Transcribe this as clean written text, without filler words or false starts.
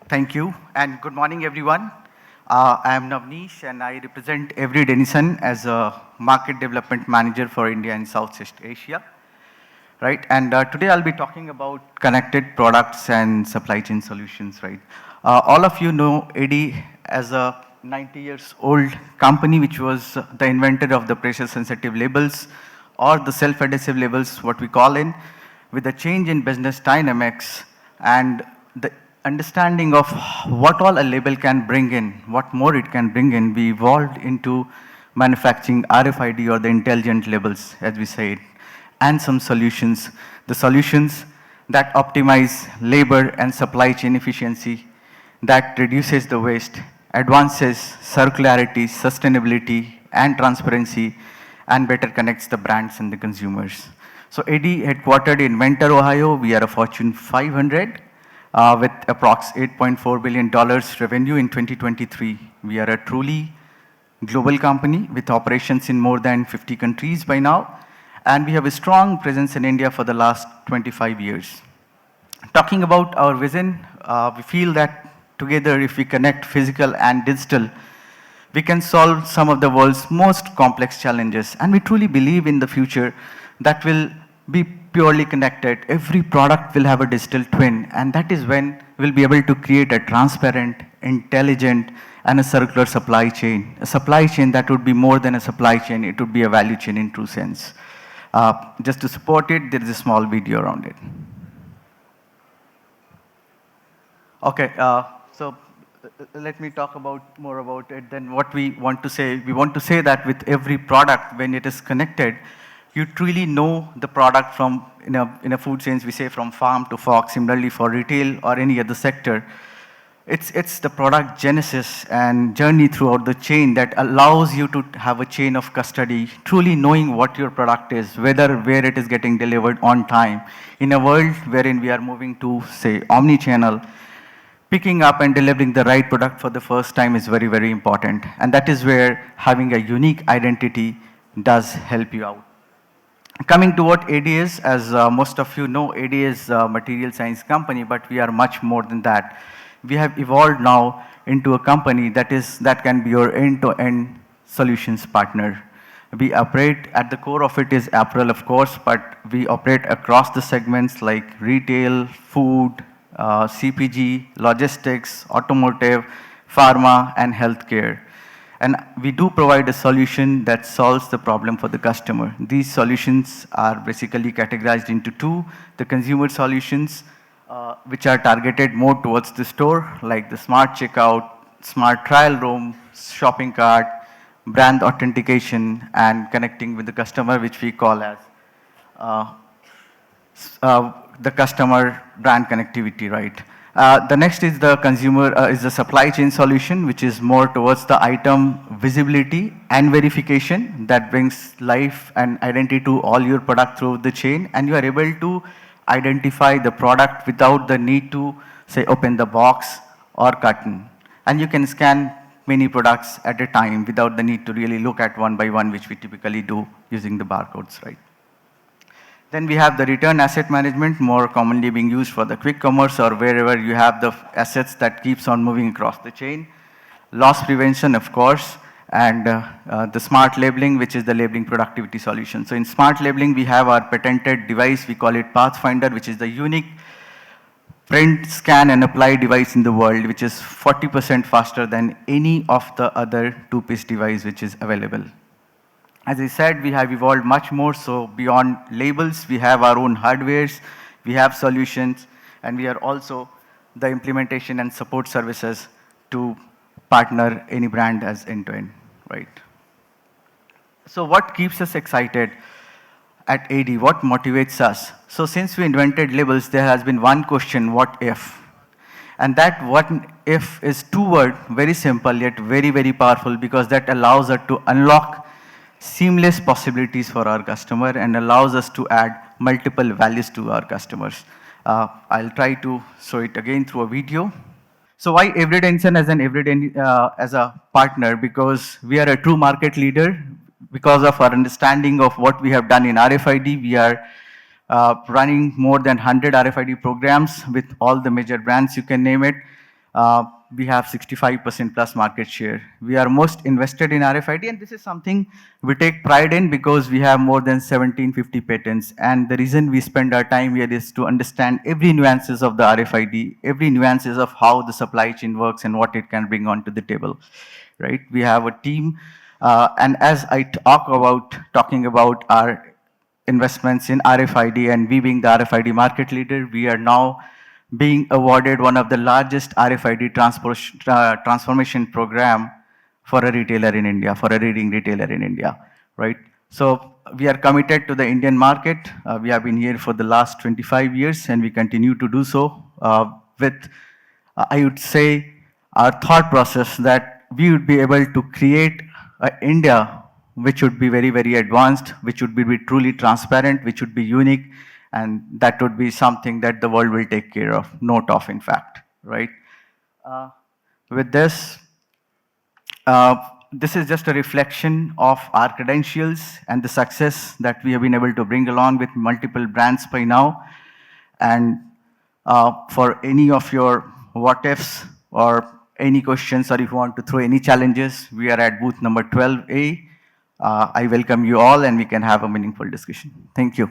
Thank you, and good morning, everyone. I am Navnish, and I represent Avery Dennison as a Market Development Manager for India and Southeast Asia. Right, and today I'll be talking about connected products and supply chain solutions. Right, all of you know AD as a 90 years old company, which was the inventor of the pressure sensitive labels or the self-adhesive labels, what we call in. With the change in business dynamics and the understanding of what all a label can bring in, what more it can bring in, we evolved into manufacturing RFID or the intelligent labels, as we say it, and some solutions. The solutions that optimize labor and supply chain efficiency, that reduces the waste, advances circularity, sustainability, and transparency, and better connects the brands and the consumers. So AD headquartered in Inventor, Ohio, we are a Fortune 500 with approx $8.4 billion revenue in 2023. We are a truly global company with operations in more than 50 countries by now, and we have a strong presence in India for the last 25 years. Talking about our vision, we feel that together if we connect physical and digital, we can solve some of the world's most complex challenges, and we truly believe in the future that will be purely connected. Every product will have a digital twin, and that is when we'll be able to create a transparent, intelligent, and a circular supply chain. A supply chain that would be more than a supply chain, it would be a value chain in true sense. Just to support it, there is a small video around it. Okay, so let me talk more about it than what we want to say. We want to say that with every product, when it is connected, you truly know the product from, in a food chain, we say from farm to fork. Similarly for retail or any other sector, it's the product genesis and journey throughout the chain that allows you to have a chain of custody, truly knowing what your product is, where it is getting delivered on time. In a world wherein we are moving to, say, omni-channel, picking up and delivering the right product for the first time is very, very important. And that is where having a unique identity does help you out. Coming to what AD is, as most of you know, AD is a material science company, but we are much more than that. We have evolved now into a company that can be your end-to-end solutions partner. We operate, at the core of it is apparel, of course, but we operate across the segments like retail, food, CPG, logistics, automotive, pharma, and healthcare. And we do provide a solution that solves the problem for the customer. These solutions are basically categorized into two: the consumer solutions, which are targeted more towards the store, like the smart checkout, smart trial room, shopping cart, brand authentication, and connecting with the customer, which we call as the customer brand connectivity, right? The next is the consumer, is the supply chain solution, which is more towards the item visibility and verification that brings life and identity to all your product through the chain, and you are able to identify the product without the need to, say, open the box or carton. And you can scan many products at a time without the need to really look at one by one, which we typically do using the barcodes, right? Then we have the return asset management, more commonly being used for the quick commerce or wherever you have the assets that keeps on moving across the chain. Loss prevention, of course, and the smart labeling, which is the labeling productivity solution. So in smart labeling, we have our patented device, we call it Pathfinder, which is the unique print, scan, and apply device in the world, which is 40% faster than any of the other two-piece device which is available. As I said, we have evolved much more, so beyond labels, we have our own hardwares, we have solutions, and we are also the implementation and support services to partner any brand as end-to-end, right? So what keeps us excited at AD? What motivates us? So since we invented labels, there has been one question: what if? And that what if is two-word, very simple yet very, very powerful, because that allows us to unlock seamless possibilities for our customer and allows us to add multiple values to our customers. I'll try to show it again through a video. So why Avery Dennison as as a partner? Because we are a true market leader. Because of our understanding of what we have done in RFID, we are running more than 100 RFID programs with all the major brands, you can name it. We have 65% plus market share. We are most invested in RFID, and this is something we take pride in because we have more than 1750 patents. And the reason we spend our time here is to understand every nuances of the RFID, every nuances of how the supply chain works and what it can bring onto the table, right? We have a team, and as I talking about our investments in RFID and we being the RFID market leader, we are now being awarded one of the largest RFID transformation program for a retailer in India, for a leading retailer in India, right? So we are committed to the Indian market. We have been here for the last 25 years and we continue to do so with, I would say, our thought process that we would be able to create India which would be very, very advanced, which would be truly transparent, which would be unique, and that would be something that the world will take care of, note of, in fact, right? With this, this is just a reflection of our credentials and the success that we have been able to bring along with multiple brands by now. And for any of your what ifs or any questions, or if you want to throw any challenges, we are at booth number 12A. I welcome you all and we can have a meaningful discussion. Thank you.